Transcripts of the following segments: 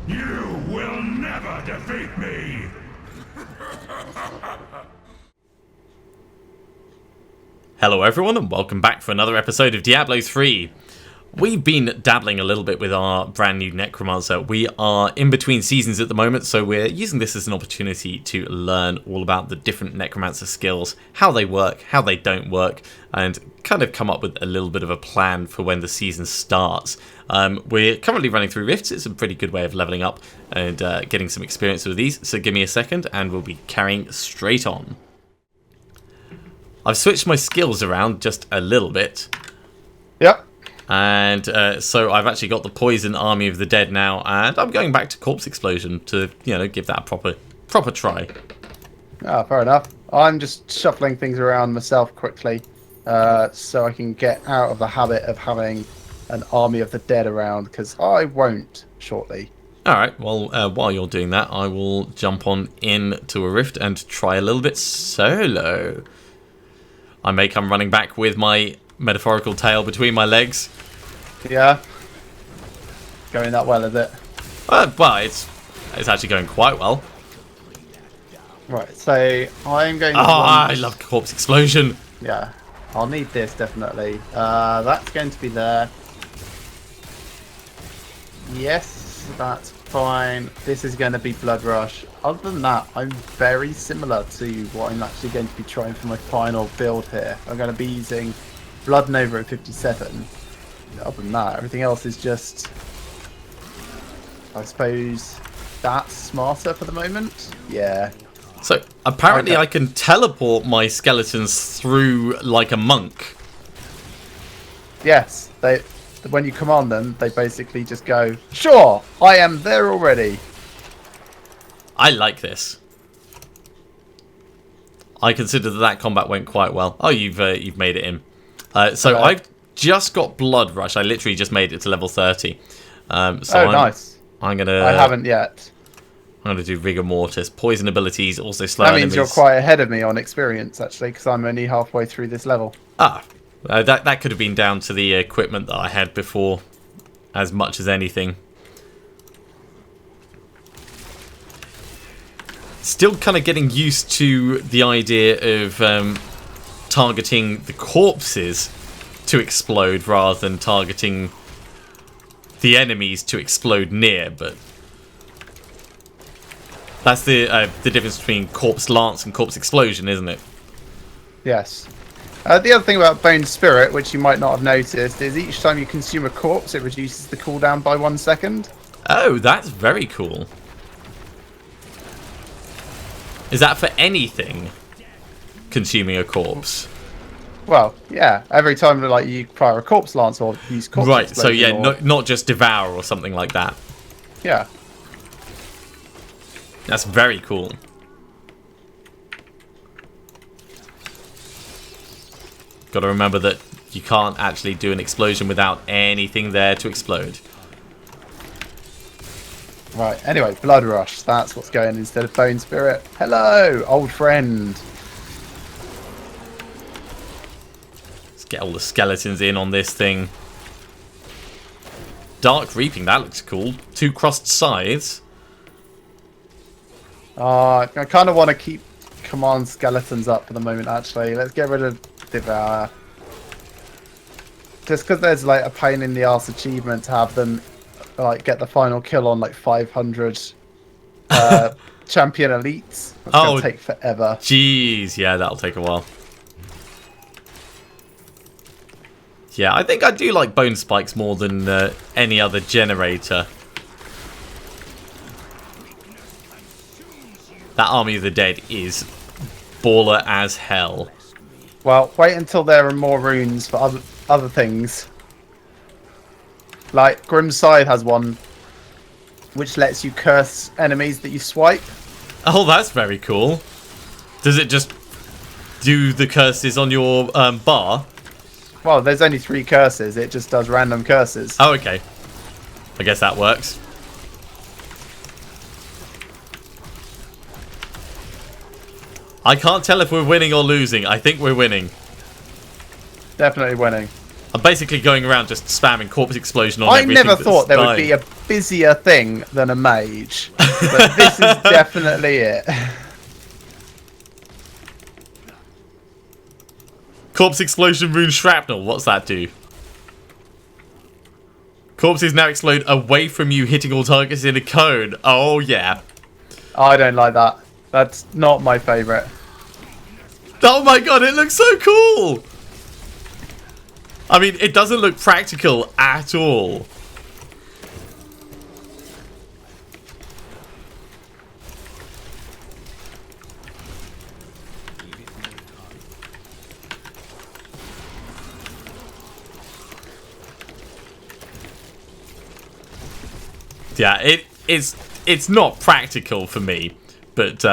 You will never defeat me! Hello everyone and welcome back for another episode of Diablo 3. We've been dabbling a little bit with our brand new Necromancer. We are in between seasons at the moment, so we're using this as an opportunity to learn all about the different Necromancer skills, how they work, how they don't work, and kind of come up with a little bit of a plan for when the season starts. We're currently running through Rifts. It's a pretty good way of leveling up and getting some experience with these, so give me a second and we'll be carrying straight on. I've switched my skills around just a little bit. Yep. And so I've actually got the Poison Army of the Dead now, and I'm going back to Corpse Explosion to, give that a proper try. Ah, fair enough. I'm just shuffling things around myself quickly, so I can get out of the habit of having an Army of the Dead around, because I won't shortly. Alright, well, while you're doing that, I will jump on into a rift and try a little bit solo. I may come running back with my metaphorical tail between my legs. Yeah. Going that well, is it? Well, it's actually going quite well. Right, so I'm going to... I love Corpse Explosion. Yeah, I'll need this, definitely. That's going to be there. Yes, that's fine. This is going to be Blood Rush. Other than that, I'm very similar to what I'm actually going to be trying for my final build here. I'm going to be using Blood Nova at 57. Other than that, everything else is just, I suppose, that's smarter for the moment. Yeah. So, apparently Okay. I can teleport my skeletons through like a monk. Yes, when you command them, they basically just go, sure, I am there already. I like this. I consider that combat went quite well. Oh, you've made it in. So Okay. I've just got Blood Rush. I literally just made it to level 30. Nice. I haven't yet. I'm gonna do Rigor Mortis. Poison abilities also slow That enemies. means you're quite ahead of me on experience, actually, because I'm only halfway through this level. That could have been down to the equipment that I had before, as much as anything. Still kind of getting used to the idea of targeting the corpses to explode rather than targeting the enemies to explode near, but that's the difference between Corpse Lance and Corpse Explosion, isn't it? Yes. The other thing about Bone Spirit, which you might not have noticed, is each time you consume a corpse, it reduces the cooldown by 1 second. Oh, that's very cool. Is that for anything? Consuming a corpse? Well, yeah. Every time like you fire a corpse lance or use corpse Right, so explosion yeah, or... not just devour or something like that. Yeah. That's very cool. Got to remember that you can't actually do an explosion without anything there to explode. Right, anyway, Blood Rush. That's what's going instead of Bone Spirit. Hello, old friend. Let's get all the skeletons in on this thing. Dark Reaping, that looks cool. 2 crossed scythes. I kind of want to keep command skeletons up for the moment, actually. Let's get rid of Devour. Just because there's like a pain in the arse achievement to have them like get the final kill on like 500 champion elites. It's gonna take forever. Jeez, yeah, that'll take a while. Yeah, I think I do like Bone Spikes more than any other generator. That Army of the Dead is baller as hell. Well, wait until there are more runes for other things. Like Grim's Scythe has one which lets you curse enemies that you swipe. Oh, that's very cool. Does it just do the curses on your bar? Well, there's only 3 curses. It just does random curses. Oh, okay. I guess that works. I can't tell if we're winning or losing. I think we're winning. Definitely winning. I'm basically going around just spamming corpse explosion on I everything. never thought there would dying. be a busier thing than a mage, but this is definitely it. Corpse explosion rune shrapnel. What's that do? Corpses now explode away from you, hitting all targets in a cone. Oh yeah. I don't like that. That's not my favourite. Oh my god, it looks so cool! I mean, it doesn't look practical at all. Yeah, it's not practical for me, but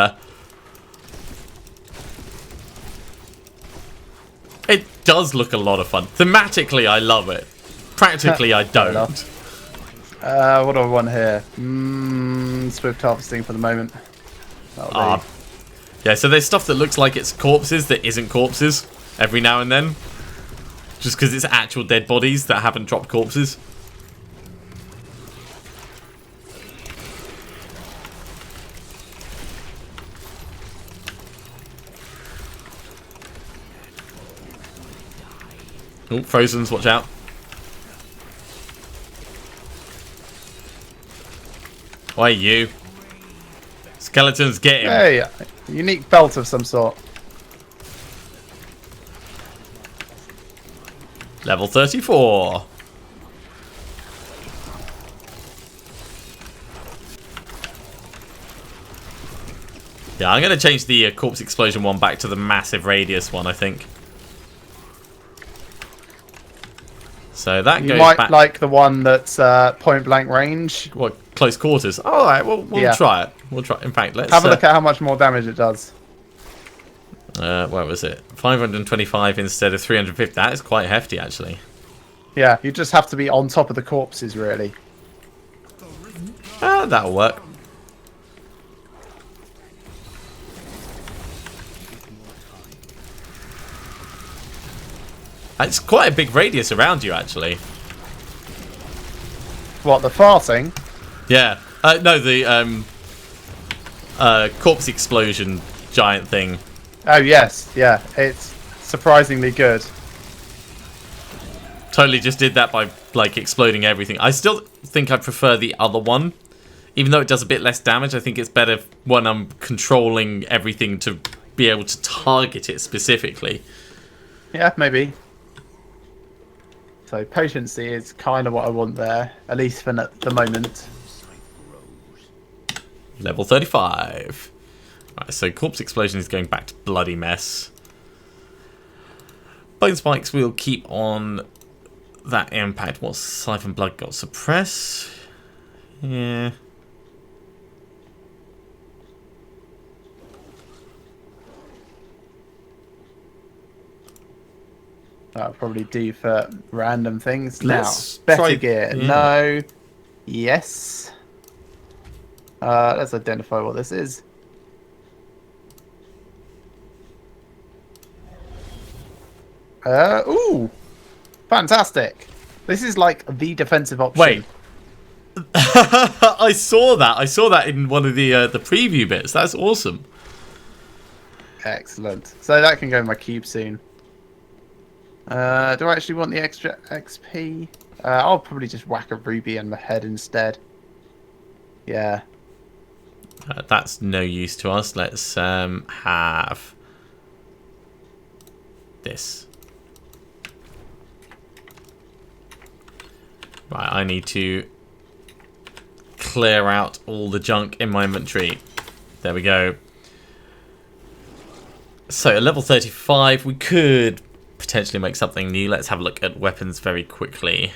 it does look a lot of fun. Thematically, I love it. Practically, I don't. What do I want here? Swift harvesting for the moment. That'll be. Yeah, so there's stuff that looks like it's corpses that isn't corpses every now and then. Just because it's actual dead bodies that haven't dropped corpses. Oh, Frozen's, watch out. Why you? Skeletons, get him. Hey, unique belt of some sort. Level 34. Yeah, I'm going to change the corpse explosion one back to the massive radius one, I think. So that You goes might back. like the one that's point blank range. What, close quarters? All right, we'll Yeah. try it. We'll try. In fact, let's Have a look at how much more damage it does. what was it? 525 instead of 350. That is quite hefty, actually. Yeah, you just have to be on top of the corpses, really. That'll work. It's quite a big radius around you, actually. What, the farting? Yeah. No, the corpse explosion giant thing. Oh, yes. Yeah, it's surprisingly good. Totally just did that by, like, exploding everything. I still think I prefer the other one. Even though it does a bit less damage, I think it's better when I'm controlling everything to be able to target it specifically. Yeah, maybe. So potency is kind of what I want there, at least for the moment. Level 35. Right, so corpse explosion is going back to bloody mess. Bone spikes will keep on that impact. What's Siphon Blood got? Suppress? Yeah. That'll probably do for random things. Let's now, better try- gear. yeah. No. Yes. Let's identify what this is. Ooh. Fantastic. This is like the defensive option. Wait. I saw that. I saw that in one of the preview bits. That's awesome. Excellent. So that can go in my cube soon. Do I actually want the extra XP? I'll probably just whack a ruby in my head instead. Yeah. That's no use to us. Let's have this. Right, I need to clear out all the junk in my inventory. There we go. So at level 35, we could potentially make something new. Let's have a look at weapons very quickly.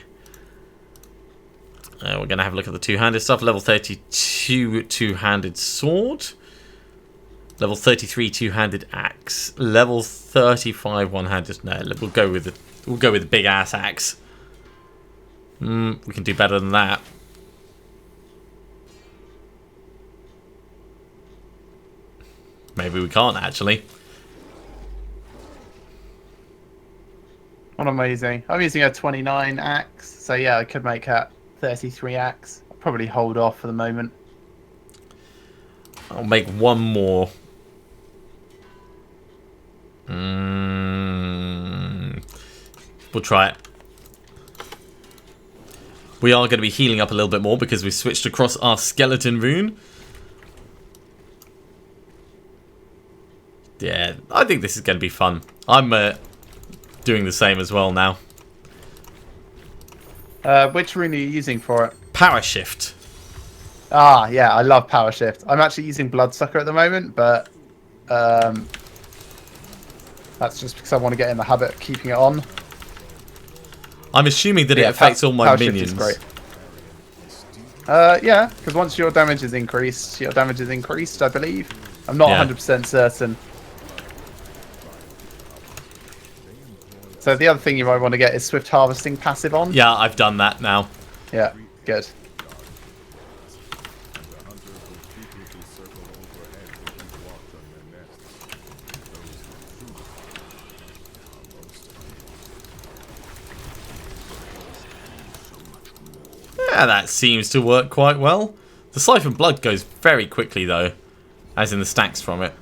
We're going to have a look at the two-handed stuff. Level 32 two-handed sword. Level 33 two-handed axe. Level 35 one-handed. No, we'll go with the big ass axe. We can do better than that. Maybe we can't actually. What am I using? I'm using a 29 axe. So yeah, I could make a 33 axe. I'll probably hold off for the moment. I'll make one more. We'll try it. We are going to be healing up a little bit more because we switched across our skeleton rune. Yeah, I think this is going to be fun. I'm doing the same as well now. Which rune are you using for it? Power shift. Ah, yeah, I love power shift. I'm actually using bloodsucker at the moment, but that's just because I want to get in the habit of keeping it on. I'm assuming that it affects all my power minions. Shift is great. Yeah, because once your damage is increased, I believe. I'm not 100% certain. So the other thing you might want to get is Swift Harvesting passive on. Yeah, I've done that now. Yeah, good. Yeah, that seems to work quite well. The Siphon Blood goes very quickly though, as in the stacks from it.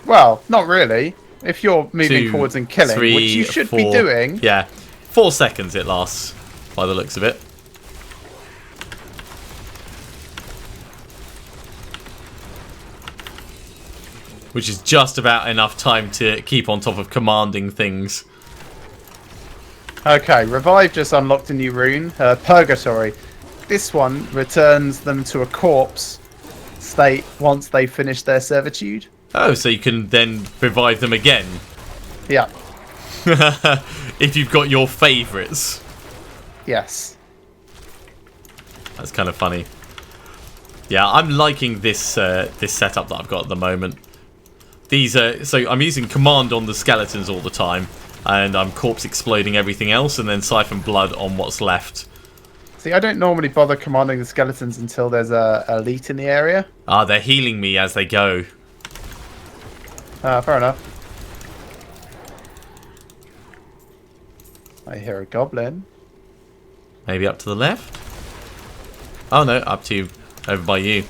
Well, not really. If you're moving 2, forwards and killing, 3, which you should 4. be doing. Yeah, 4 seconds it lasts, by the looks of it. Which is just about enough time to keep on top of commanding things. Okay, Revive just unlocked a new rune, Purgatory. This one returns them to a corpse state once they finish their servitude. Oh, so you can then revive them again. Yeah. If you've got your favourites. Yes. That's kind of funny. Yeah, I'm liking this this setup that I've got at the moment. These so I'm using command on the skeletons all the time, and I'm corpse exploding everything else, and then siphon blood on what's left. See, I don't normally bother commanding the skeletons until there's a elite in the area. Ah, they're healing me as they go. Fair enough. I hear a goblin. Maybe up to the left? Oh no, up to you, over by you.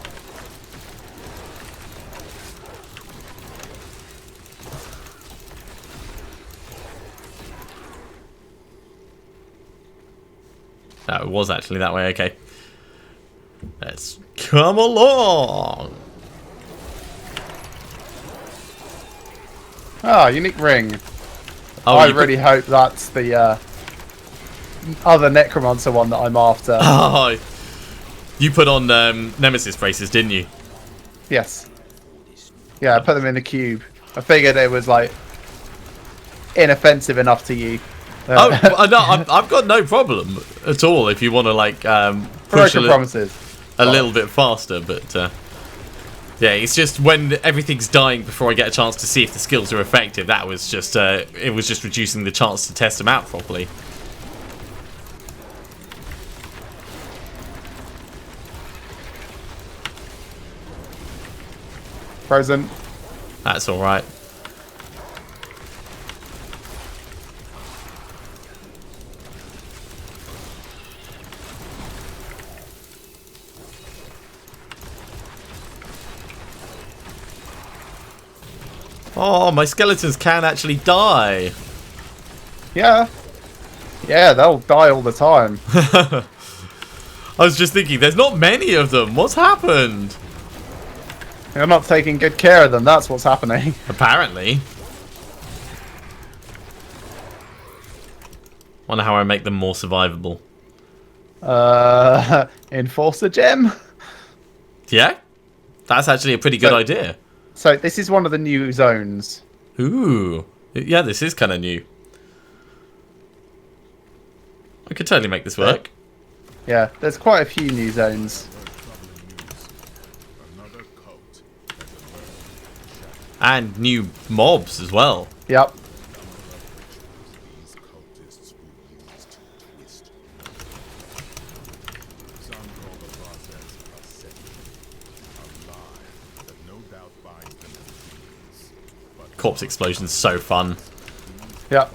No, it was actually that way, okay. Let's come along! Ah, unique ring. Oh, I really hope that's the other Necromancer one that I'm after. Oh, you put on Nemesis braces, didn't you? Yes. Yeah, I put them in the cube. I figured it was like inoffensive enough to you. Oh no, I've got no problem at all if you want to like push promises. A little bit faster, but yeah, it's just when everything's dying before I get a chance to see if the skills are effective. That was just it was just reducing the chance to test them out properly. Frozen. That's all right. Oh, my skeletons can actually die. Yeah. Yeah, they'll die all the time. I was just thinking, there's not many of them. What's happened? You're not taking good care of them. That's what's happening. Apparently. Wonder how I make them more survivable. Enforcer gem. Yeah? That's actually a pretty good idea. So this is one of the new zones. Ooh. Yeah, this is kind of new. I could totally make this work. Yeah, there's quite a few new zones. And new mobs as well. Yep. Corpse explosion's so fun. Yep.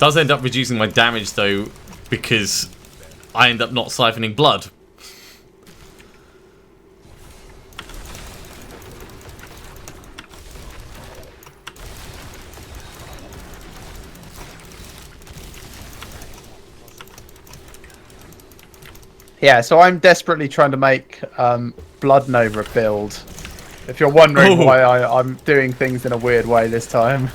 Does end up reducing my damage though, because I end up not siphoning blood. Yeah, so I'm desperately trying to make Blood Nova build. If you're wondering why I'm doing things in a weird way this time.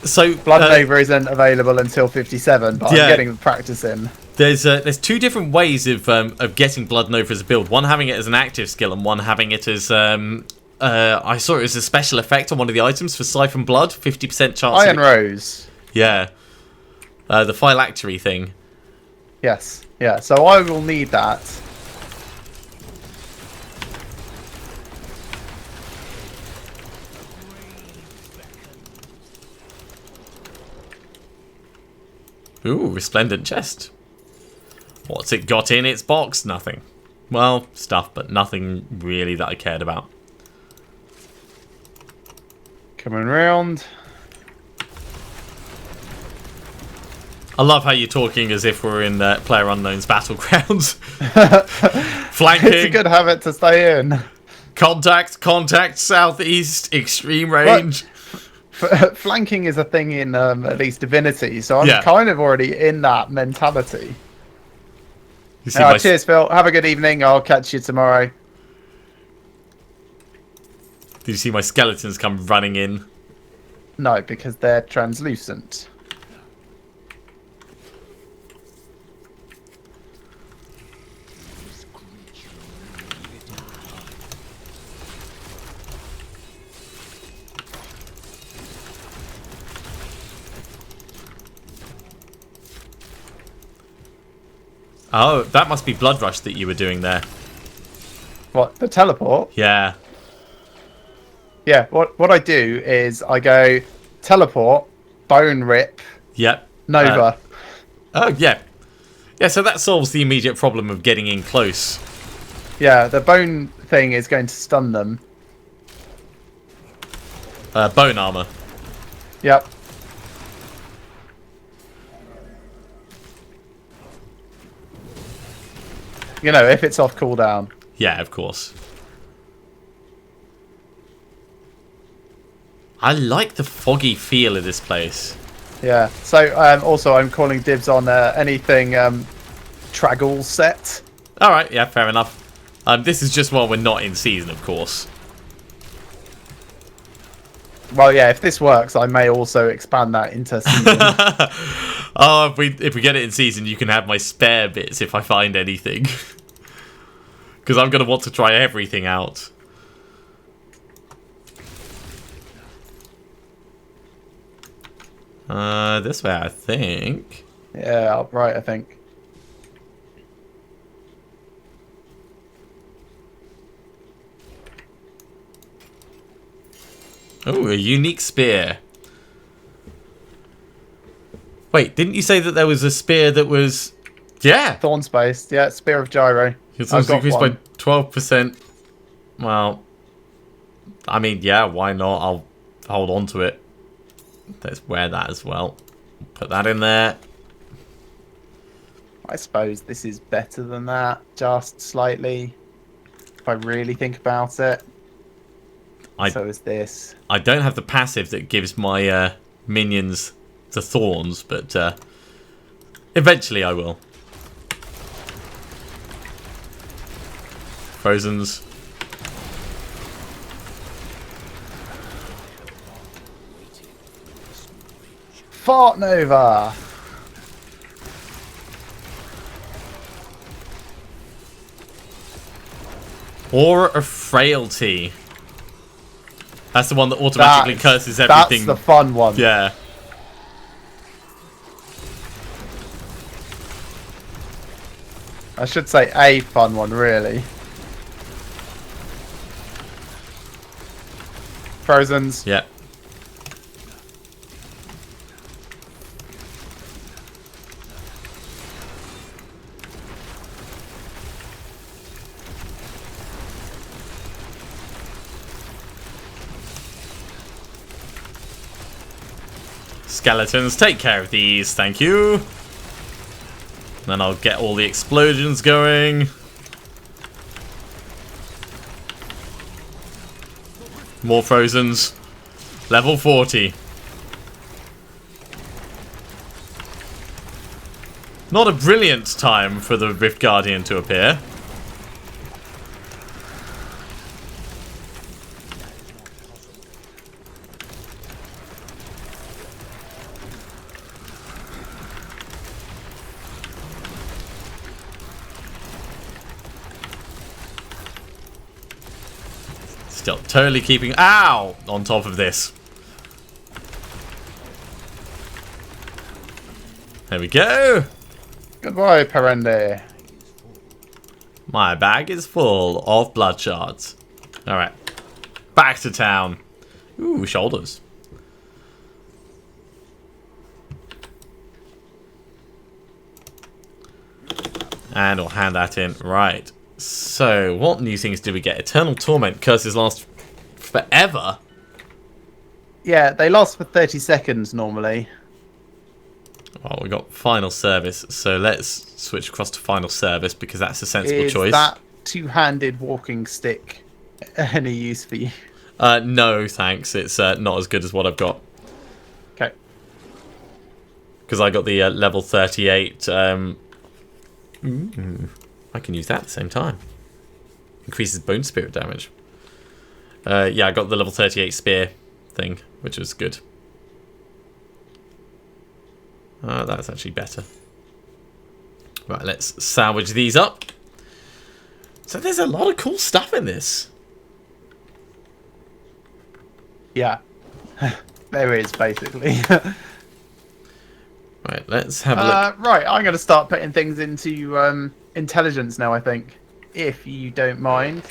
So Blood Nova isn't available until 57, but yeah. I'm getting the practice in. There's two different ways of getting Blood Nova as a build. One having it as an active skill, and one having it as I saw it as a special effect on one of the items for Siphon Blood, 50% chance. Iron Rose. Yeah, the phylactery thing. Yes, yeah. So I will need that. Ooh, resplendent chest. What's it got in its box? Nothing. Well, stuff, but nothing really that I cared about. Coming round. I love how you're talking as if we're in PlayerUnknown's Battlegrounds. Flanking. It's a good habit to stay in. Contact, southeast, extreme range. Flanking is a thing in at least Divinity, so I'm kind of already in that mentality. You see Cheers, Phil. Have a good evening. I'll catch you tomorrow. Did you see my skeletons come running in? No, because they're translucent. Oh, that must be Blood Rush that you were doing there. What, the teleport? Yeah. Yeah, what I do is I go teleport, bone rip, Yep. Nova. Oh, yeah. Yeah, so that solves the immediate problem of getting in close. Yeah, the bone thing is going to stun them. Bone armor. Yep. You know, if it's off cooldown. Yeah, of course. I like the foggy feel of this place. Yeah. So also I'm calling dibs on anything Traggle set. Alright, yeah, fair enough. This is just while we're not in season, of course. Well, yeah, if this works, I may also expand that into season. Oh, if we get it in season, you can have my spare bits if I find anything. Because I'm going to want to try everything out. This way, I think. Yeah, upright, I think. Oh, a unique spear. Wait, didn't you say that there was a spear that was... Yeah! Thorn Space, yeah, Spear of Gyro. It's increased by 12%. Well, I mean, yeah, why not? I'll hold on to it. Let's wear that as well. Put that in there. I suppose this is better than that, just slightly. If I really think about it. So is this. I don't have the passive that gives my minions the thorns, but eventually I will. Frozen's. Fart Nova! Aura of Frailty. That's the one that automatically curses everything. That's the fun one. Yeah. I should say a fun one, really. Frozen's. Yeah. Skeletons, take care of these, thank you. Then I'll get all the explosions going. More Frozens. Level 40. Not a brilliant time for the Rift Guardian to appear. Still totally keeping on top of this. There we go. Goodbye, Perende. My bag is full of blood shards. Alright. Back to town. Ooh, shoulders. And we'll hand that in. Right. So, what new things do we get? Eternal Torment. Curses last forever. Yeah, they last for 30 seconds normally. Well, we got Final Service, so let's switch across to Final Service because that's a sensible choice. Is that two-handed walking stick any use for you? No, thanks. It's not as good as what I've got. Okay. Because I got the level 38. I can use that at the same time. Increases bone spirit damage. Yeah, I got the level 38 spear thing, which was good. That's actually better. Right, let's salvage these up. So there's a lot of cool stuff in this. Yeah. There is, basically. Right, let's have a look. Right, I'm going to start putting things into intelligence now, I think. If you don't mind.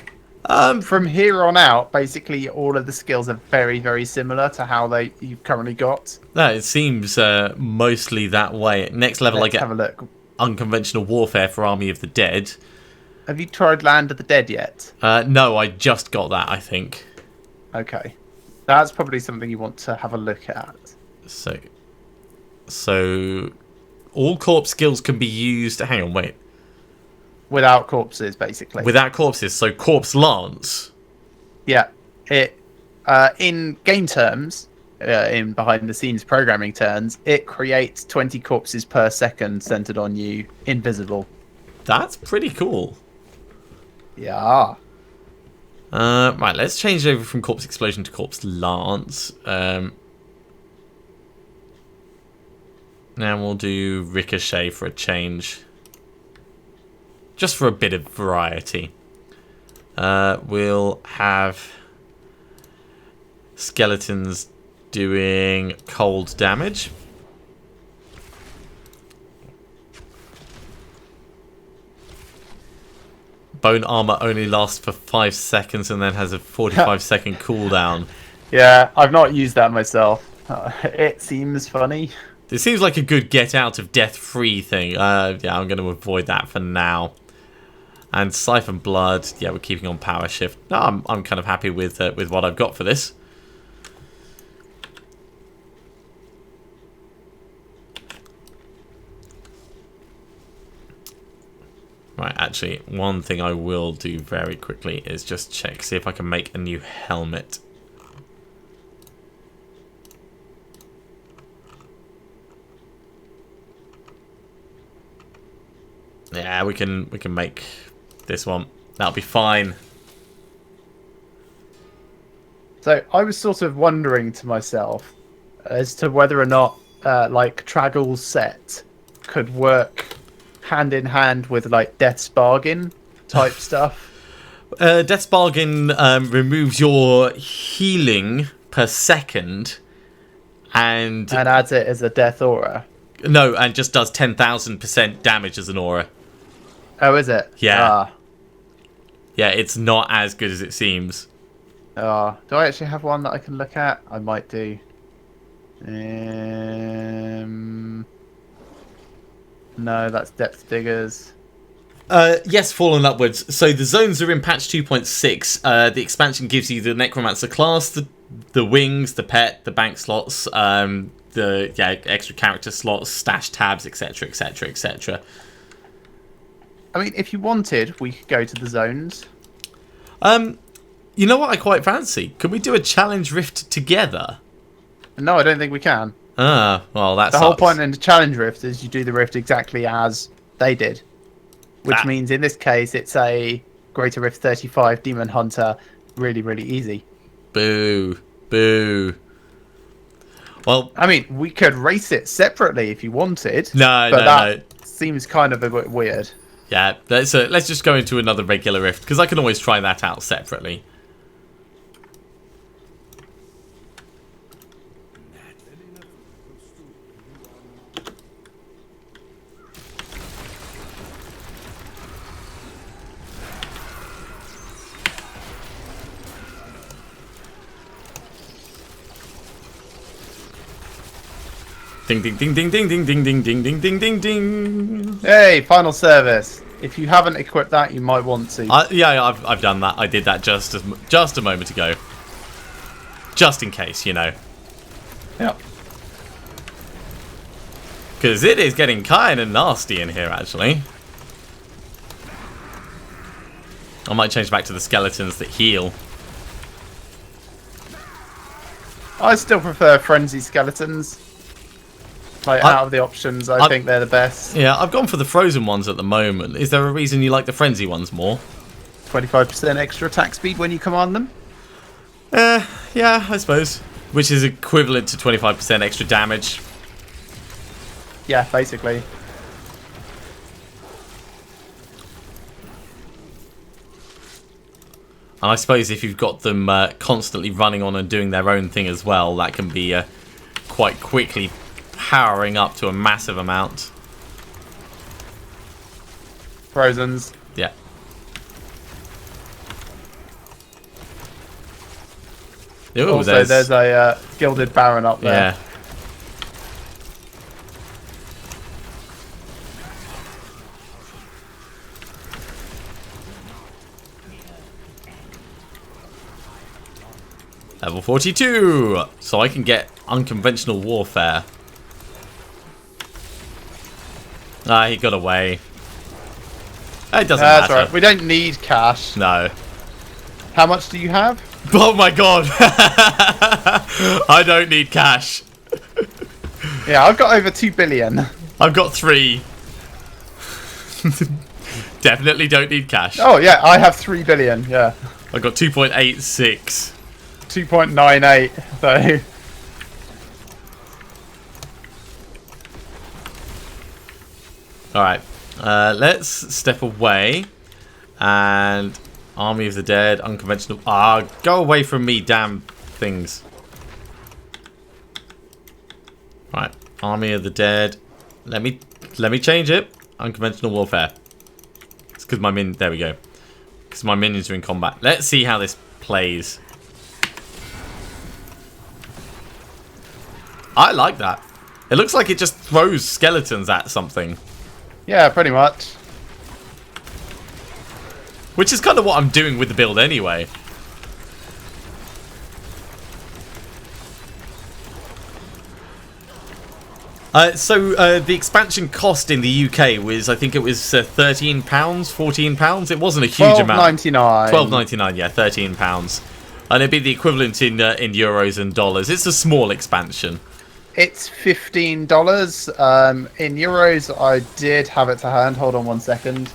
From here on out, basically all of the skills are very, very similar to how you've currently got. No, it seems mostly that way. Next level, Let's I get have a look. Unconventional Warfare for Army of the Dead. Have you tried Land of the Dead yet? No, I just got that, I think. Okay. That's probably something you want to have a look at. So all corpse skills can be used... Hang on, wait. Without corpses, basically. Without corpses, so Corpse Lance. Yeah. In game terms, in behind-the-scenes programming terms, it creates 20 corpses per second centered on you, invisible. That's pretty cool. Yeah. Right, let's change over from Corpse Explosion to Corpse Lance. Now we'll do Ricochet for a change. Just for a bit of variety. We'll have skeletons doing cold damage. Bone armor only lasts for 5 seconds and then has a 45-second cooldown. Yeah, I've not used that myself. It seems funny. It seems like a good get out of death free thing. Yeah, I'm going to avoid that for now. And Siphon Blood, yeah, we're keeping on Power Shift. No, I'm kind of happy with what I've got for this. Right, actually, one thing I will do very quickly is just check, see if I can make a new helmet. Yeah, we can make this one. That'll be fine. So I was sort of wondering to myself as to whether or not like Traggle's set could work hand in hand with like Death's Bargain type stuff. Death's Bargain removes your healing per second and adds it as a death aura. No, and just does 10,000% damage as an aura. Oh, is it? Yeah. Yeah, it's not as good as it seems. Do I actually have one that I can look at? I might do. No, that's Depth Diggers. Yes, Fallen Upwards. So the zones are in patch 2.6. The expansion gives you the Necromancer class, the wings, the pet, the bank slots, the the extra character slots, stash tabs, etc., etc., etc. I mean, if you wanted, we could go to the zones. You know what I quite fancy? Can we do a challenge rift together? No, I don't think we can. Well, that's the whole point in the challenge rift is you do the rift exactly as they did, which means in this case it's a Greater Rift 35 Demon Hunter, really, really easy. Boo, boo. Well, I mean, we could race it separately if you wanted. No. Seems kind of a bit weird. Yeah, let's just go into another regular rift because I can always try that out separately. Ding ding ding ding ding ding ding ding ding ding ding ding ding. Hey, final service. If you haven't equipped that, you might want to. Yeah, I've done that. I did that just a moment ago. Just in case, you know. Yep. Because it is getting kind of nasty in here, actually. I might change back to the skeletons that heal. I still prefer frenzy skeletons. Like, out of the options, I think they're the best. Yeah, I've gone for the frozen ones at the moment. Is there a reason you like the frenzy ones more? 25% extra attack speed when you command them? Yeah, I suppose. Which is equivalent to 25% extra damage. Yeah, basically. And I suppose if you've got them constantly running on and doing their own thing as well, that can be quite quickly powering up to a massive amount. Frozens. Yeah. Ooh, also, there's a Gilded Baron up there. Yeah. Level 42! So I can get unconventional warfare. Ah, he got away. It doesn't matter. That's right. We don't need cash. No. How much do you have? Oh my god! I don't need cash. Yeah, I've got over 2 billion. I've got 3. Definitely don't need cash. Oh yeah, I have 3 billion, yeah. I've got 2.86. 2.98, so... Alright, let's step away. And Army of the Dead, unconventional... go away from me, damn things. Right, Army of the Dead. Let me change it. Unconventional warfare. It's because my there we go. Because my minions are in combat. Let's see how this plays. I like that. It looks like it just throws skeletons at something. Yeah, pretty much. Which is kind of what I'm doing with the build anyway. The expansion cost in the UK was, I think it was £13, £14. It wasn't a huge amount. $12.99. £12.99, yeah, £13. And it'd be the equivalent in euros and dollars. It's a small expansion. It's $15. In euros, I did have it to hand. Hold on one second.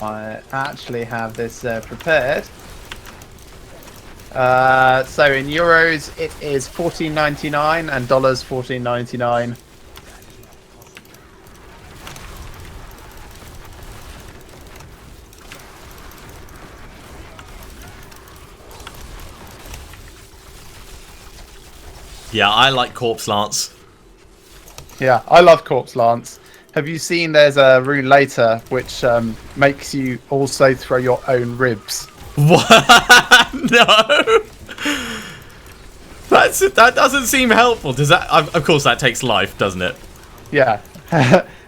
I actually have this prepared. So in euros, it is $14.99 and dollars $14.99. Yeah, I like Corpse Lance. Yeah, I love Corpse Lance. Have you seen there's a rune later which makes you also throw your own ribs? What? No. That doesn't seem helpful. Does that? Of course, that takes life, doesn't it? Yeah.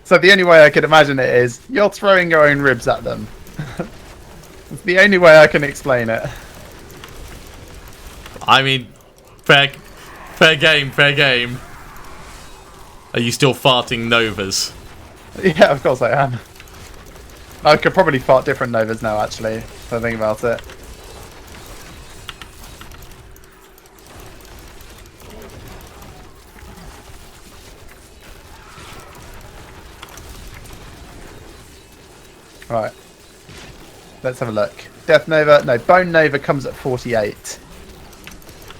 So the only way I could imagine it is you're throwing your own ribs at them. It's the only way I can explain it. I mean, fair game, fair game. Are you still farting Novas? Yeah, of course I am. I could probably fart different Novas now, actually, if I think about it. Right. Let's have a look. Death Nova, no, Bone Nova comes at 48.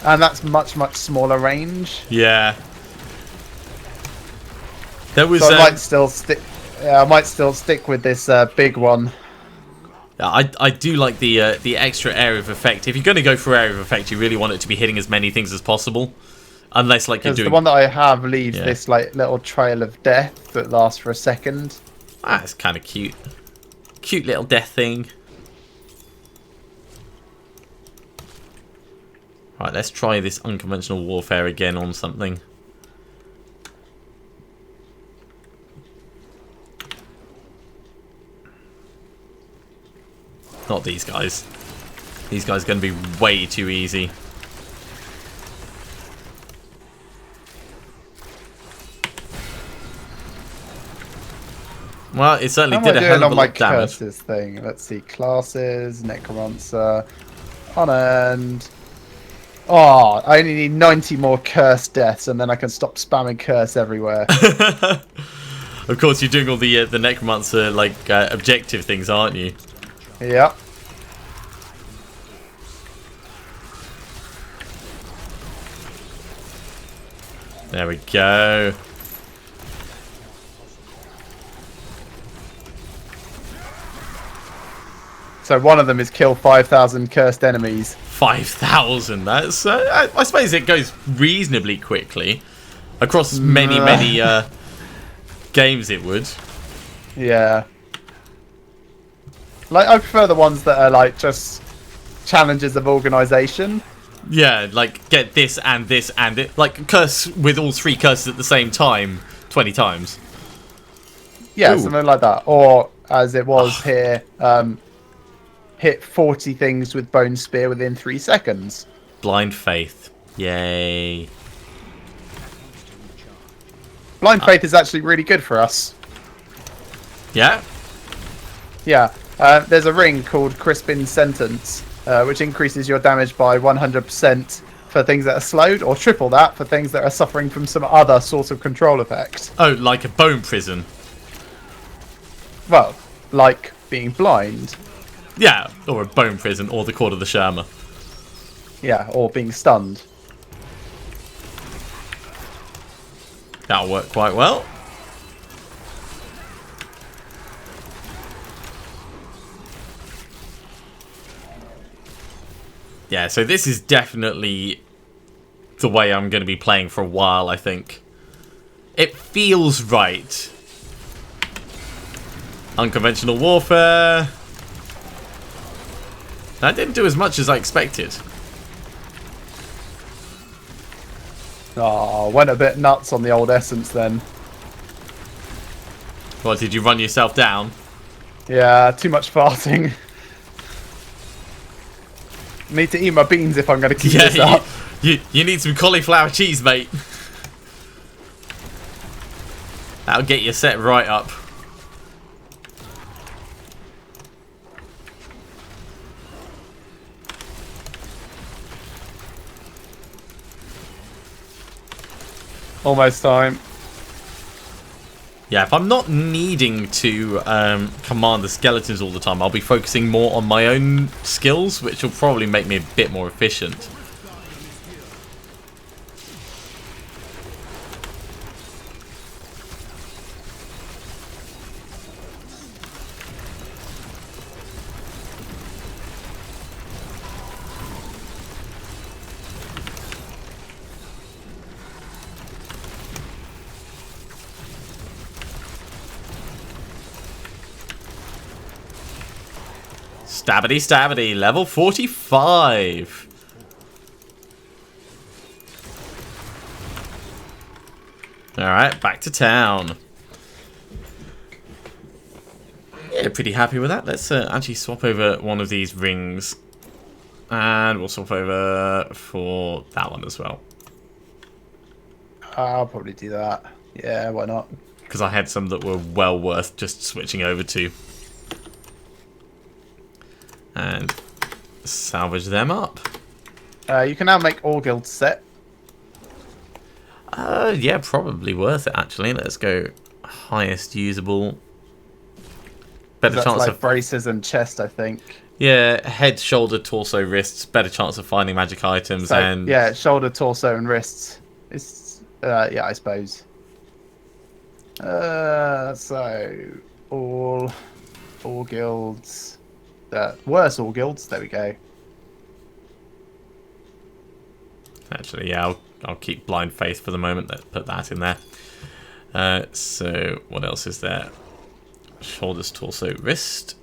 And that's much, much smaller range. Yeah. There was. So I might still stick. Yeah, I might still stick with this big one. I do like the extra area of effect. If you're going to go for area of effect, you really want it to be hitting as many things as possible. Unless, like, you're doing... the one that I have leaves this like little trail of death that lasts for a second. Ah, it's kind of cute. Cute little death thing. Right, let's try this unconventional warfare again on something. Not these guys. These guys are going to be way too easy. Well, it certainly did a hell of a lot of damage. Curses thing. Let's see. Classes, Necromancer, unend. Oh, I only need 90 more curse deaths, and then I can stop spamming curse everywhere. Of course, you're doing all the Necromancer like objective things, aren't you? Yep. There we go. So one of them is kill 5,000 cursed enemies. 5,000. That's I suppose it goes reasonably quickly across many games. It would. Yeah. Like, I prefer the ones that are like just challenges of organisation. Yeah, like get this and this and it. Like curse with all 3 curses at the same time 20 times. Yeah, Ooh. something like that. Or as it was here, hit 40 things with Bone Spear within 3 seconds. Blind Faith. Yay. Blind Faith is actually really good for us. Yeah? Yeah. There's a ring called Crispin's Sentence, which increases your damage by 100% for things that are slowed, or triple that for things that are suffering from some other sort of control effect. Oh, like a bone prison. Well, like being blind. Yeah, or a bone prison, or the Court of the Sherma. Yeah, or being stunned. That'll work quite well. Yeah, so this is definitely the way I'm going to be playing for a while, I think. It feels right. Unconventional warfare. That didn't do as much as I expected. Oh, went a bit nuts on the old essence then. What, did you run yourself down? Yeah, too much farting. Need to eat my beans if I'm going to keep this up. You need some cauliflower cheese, mate. That'll get you set right up. Almost time. Yeah, if I'm not needing to command the skeletons all the time, I'll be focusing more on my own skills, which will probably make me a bit more efficient. Stabbity stabbity, level 45. Alright, back to town. Yeah, pretty happy with that. Let's actually swap over one of these rings. And we'll swap over for that one as well. I'll probably do that. Yeah, why not? Because I had some that were well worth just switching over to. And salvage them up. You can now make all guilds set. Yeah, probably worth it actually. Let's go highest usable. Better That's chance like of braces and chest, I think. yeah, head, shoulder, torso, wrists. Better chance of finding magic items So, and yeah, shoulder, torso, and wrists. It's yeah, I suppose. So all guilds. Worse all guilds. There we go. actually, yeah, I'll keep blind faith for the moment. Let's put that in there. So what else is there? Shoulders, torso, wrist.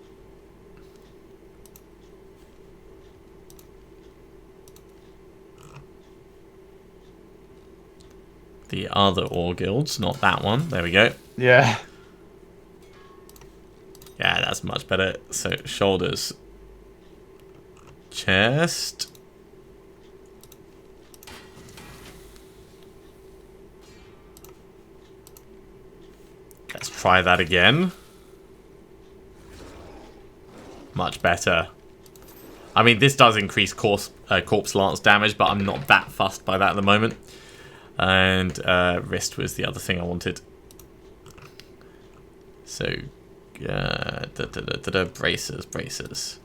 The other all guilds, not that one. There we go. Yeah. Yeah, that's much better. So shoulders, chest. Let's try that again. Much better. I mean, this does increase corpse lance damage, but I'm not that fussed by that at the moment. And wrist was the other thing I wanted. So, braces.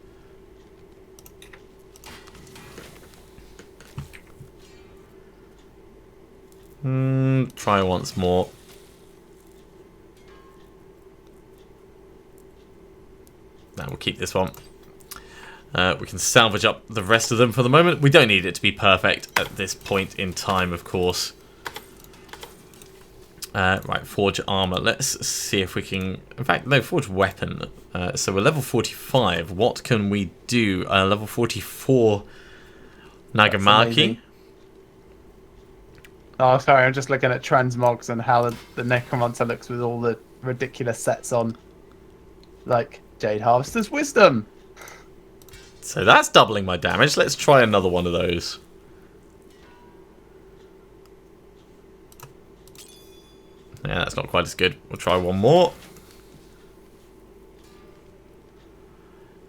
Try once more. Now we'll keep this one. We can salvage up the rest of them for the moment. We don't need it to be perfect at this point in time, of course. Right, forge armor. Let's see if we can... In fact, no, forge weapon. So we're level 45. What can we do? Level 44 Nagamaki. Oh, sorry, I'm just looking at transmogs and how the Necromancer looks with all the ridiculous sets on. Like, Jade Harvester's Wisdom. So that's doubling my damage. Let's try another one of those. Yeah, that's not quite as good. We'll try one more.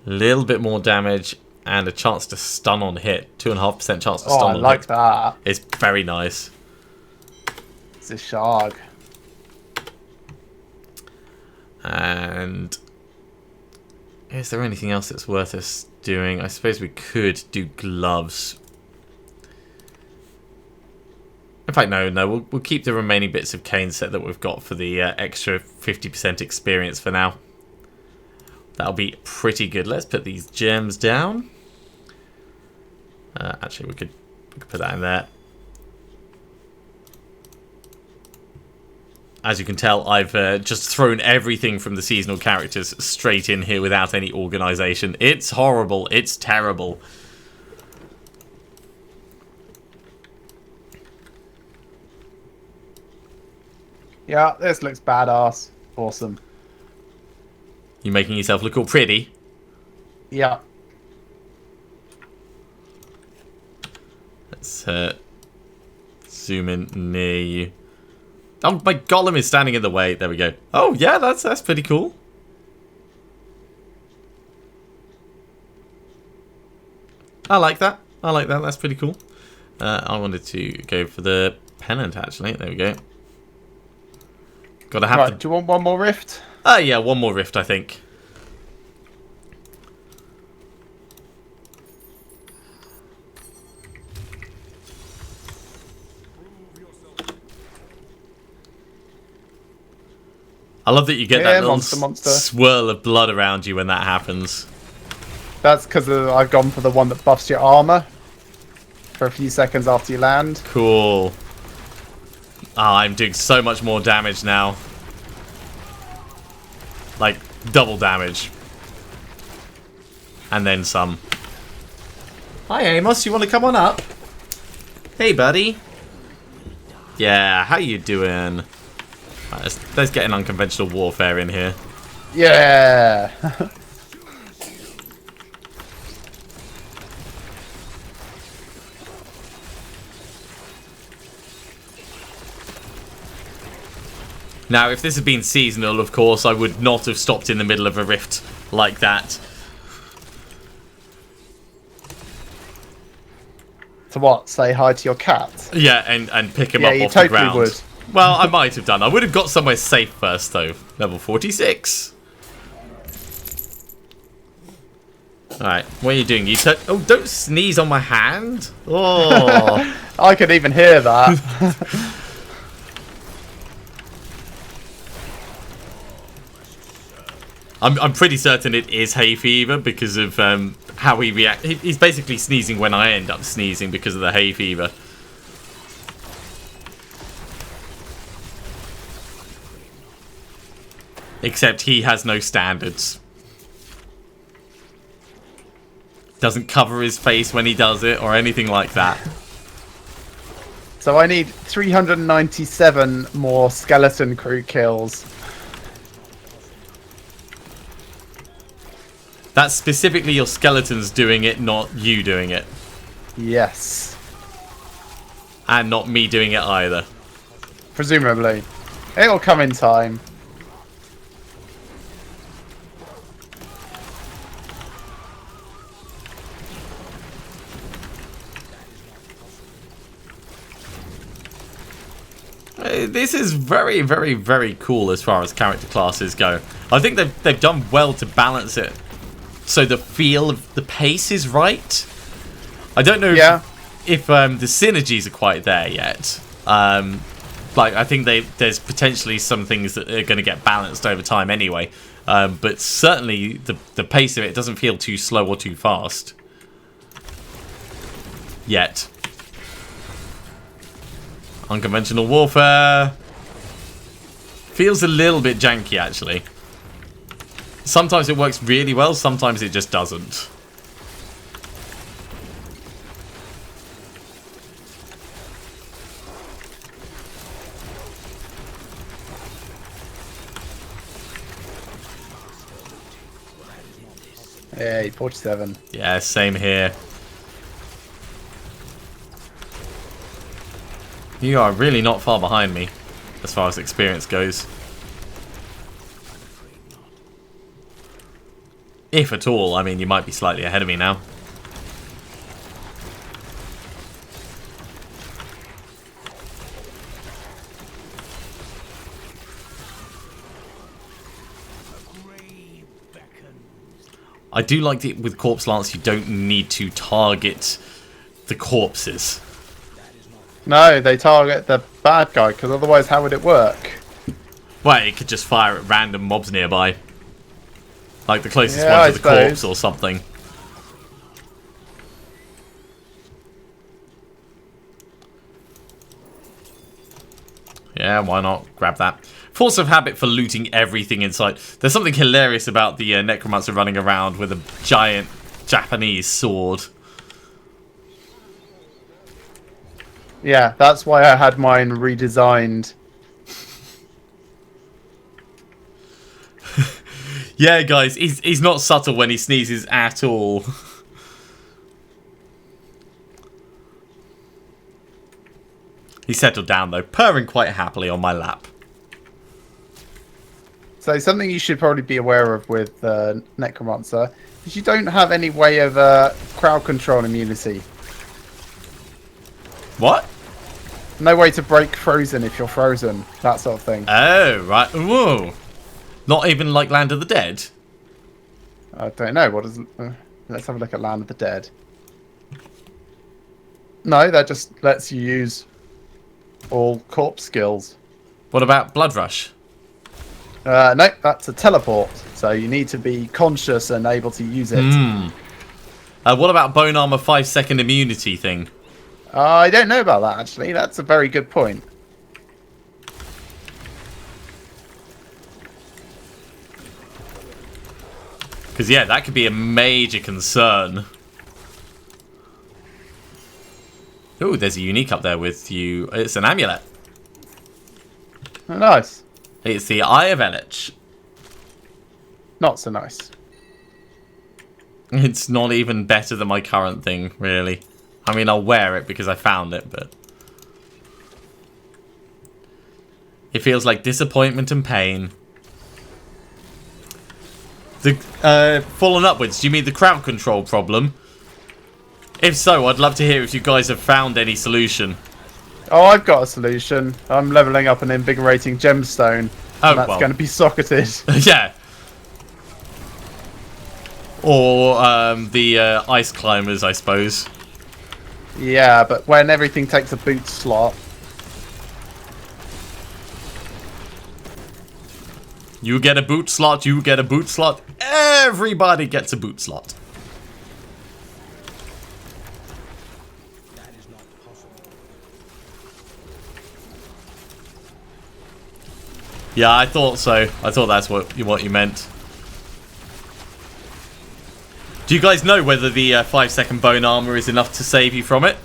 A little bit more damage and a chance to stun on hit. 2.5% chance to stun on hit. Oh, I like that. It's very nice. It's a shark. And is there anything else that's worth us doing? I suppose we could do gloves. In fact, no. We'll keep the remaining bits of cane set that we've got for the extra 50% experience for now. That'll be pretty good. Let's put these gems down. Actually, we could put that in there. As you can tell, I've just thrown everything from the seasonal characters straight in here without any organisation. It's horrible. It's terrible. Yeah, this looks badass. Awesome. You making yourself look all pretty? Yeah. Let's zoom in near you. Oh, my golem is standing in the way. There we go. Oh, yeah, that's pretty cool. I like that. That's pretty cool. I wanted to go for the pennant, actually. There we go. Gotta have Right, do you want one more rift? Yeah, one more rift, I think. I love that you get that little monster. swirl of blood around you when that happens. That's because I've gone for the one that buffs your armor for a few seconds after you land. Cool. Oh, I'm doing so much more damage now. Like, double damage. And then some. Hi, Amos. You want to come on up? Hey, buddy. Yeah, how you doing? Right, let's get an unconventional warfare in here. Yeah. Now, if this had been seasonal, of course, I would not have stopped in the middle of a rift like that. To what? Say hi to your cat? Yeah, and pick him up you off the totally ground. would. Well, I might have done. I would have got somewhere safe first, though. Level 46. Alright, what are you doing? Oh, don't sneeze on my hand. Oh. I could even hear that. I'm pretty certain it is hay fever because of how he reacts. He's basically sneezing when I end up sneezing because of the hay fever. Except he has no standards. Doesn't cover his face when he does it or anything like that. So I need 397 more skeleton crew kills. That's specifically your skeletons doing it, not you doing it. Yes. And not me doing it either. Presumably. It'll come in time. This is very, very, very cool as far as character classes go. I think they've done well to balance it so the feel of the pace is right. I don't know if the synergies are quite there yet. Like I think there's potentially some things that are going to get balanced over time anyway. But certainly the pace of it doesn't feel too slow or too fast yet. Unconventional warfare feels a little bit janky, actually. Sometimes it works really well, sometimes it just doesn't. Yeah, 47. Yeah, same here. You are really not far behind me, as far as experience goes. If at all, I mean, you might be slightly ahead of me now. I do like that with Corpse Lance you don't need to target the corpses. No, they target the bad guy, because otherwise how would it work? Well, it could just fire at random mobs nearby. Like the closest Yeah, one I to the corpse suppose. or something. Yeah, why not? Grab that. Force of habit for looting everything in sight. There's something hilarious about the Necromancer running around with a giant Japanese sword. Yeah, that's why I had mine redesigned. Yeah, guys, he's not subtle when he sneezes at all. He settled down, though, purring quite happily on my lap. So something you should probably be aware of with Necromancer is you don't have any way of crowd control immunity. What? No way to break frozen if you're frozen. That sort of thing. Oh, right. Whoa. Not even like Land of the Dead? I don't know. What is? Let's have a look at Land of the Dead. No, that just lets you use all corpse skills. What about Blood Rush? No, that's a teleport. So you need to be conscious and able to use it. What about Bone Armor 5-second immunity thing? I don't know about that, actually. That's a very good point. Because, yeah, that could be a major concern. Ooh, there's a unique up there with you. It's an amulet. Oh, nice. It's the Eye of Elich. Not so nice. It's not even better than my current thing, really. I mean, I'll wear it because I found it, but... It feels like disappointment and pain. The fallen upwards, do you mean the crowd control problem? If so, I'd love to hear if you guys have found any solution. Oh, I've got a solution. I'm leveling up an invigorating gemstone. Oh, And that's well. going to be socketed. Yeah. Or the ice climbers, I suppose. Yeah, but when everything takes a boot slot. You get a boot slot, you get a boot slot. Everybody gets a boot slot. Yeah, I thought so. I thought that's what you meant. Do you guys know whether the 5-second bone armor is enough to save you from it?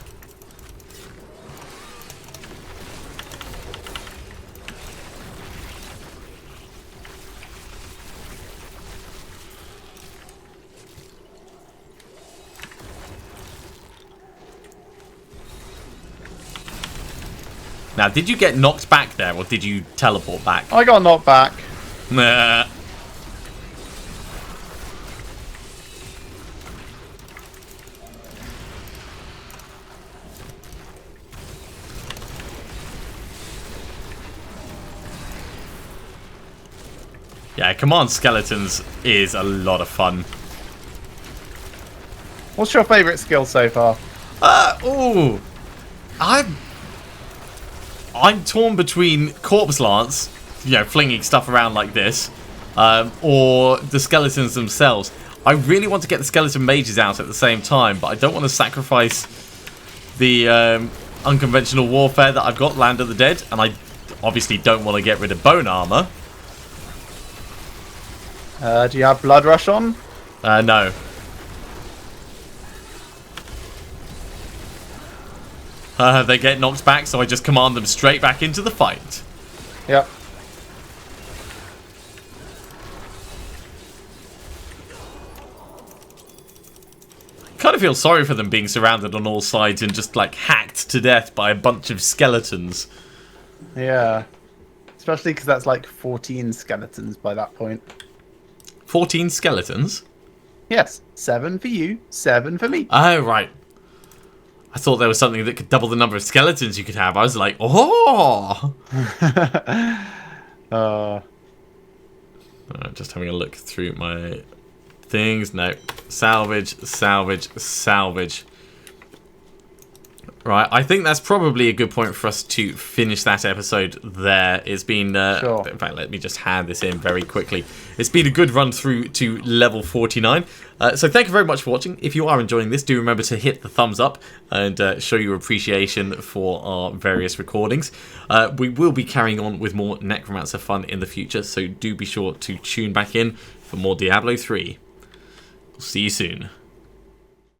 Now, did you get knocked back there, or did you teleport back? I got knocked back. Nah. Yeah, Command Skeletons is a lot of fun. What's your favourite skill so far? Ooh. I'm torn between Corpse Lance, you know, flinging stuff around like this, or the skeletons themselves. I really want to get the skeleton mages out at the same time, but I don't want to sacrifice the unconventional warfare that I've got, Land of the Dead, and I obviously don't want to get rid of bone armor. Do you have Blood Rush on? No. They get knocked back, so I just command them straight back into the fight. Yep. Kind of feel sorry for them being surrounded on all sides and just like hacked to death by a bunch of skeletons. Yeah. Especially because that's like 14 skeletons by that point. 14 skeletons? Yes. 7 for you, 7 for me. Oh, right. I thought there was something that could double the number of skeletons you could have. I was like, oh! Just having a look through my things. No. Salvage, salvage, salvage. Right, I think that's probably a good point for us to finish that episode there. It's been... Sure. In fact, let me just hand this in very quickly. It's been a good run through to level 49. So thank you very much for watching. If you are enjoying this, do remember to hit the thumbs up and show your appreciation for our various recordings. We will be carrying on with more Necromancer fun in the future, so do be sure to tune back in for more Diablo 3. We'll see you soon.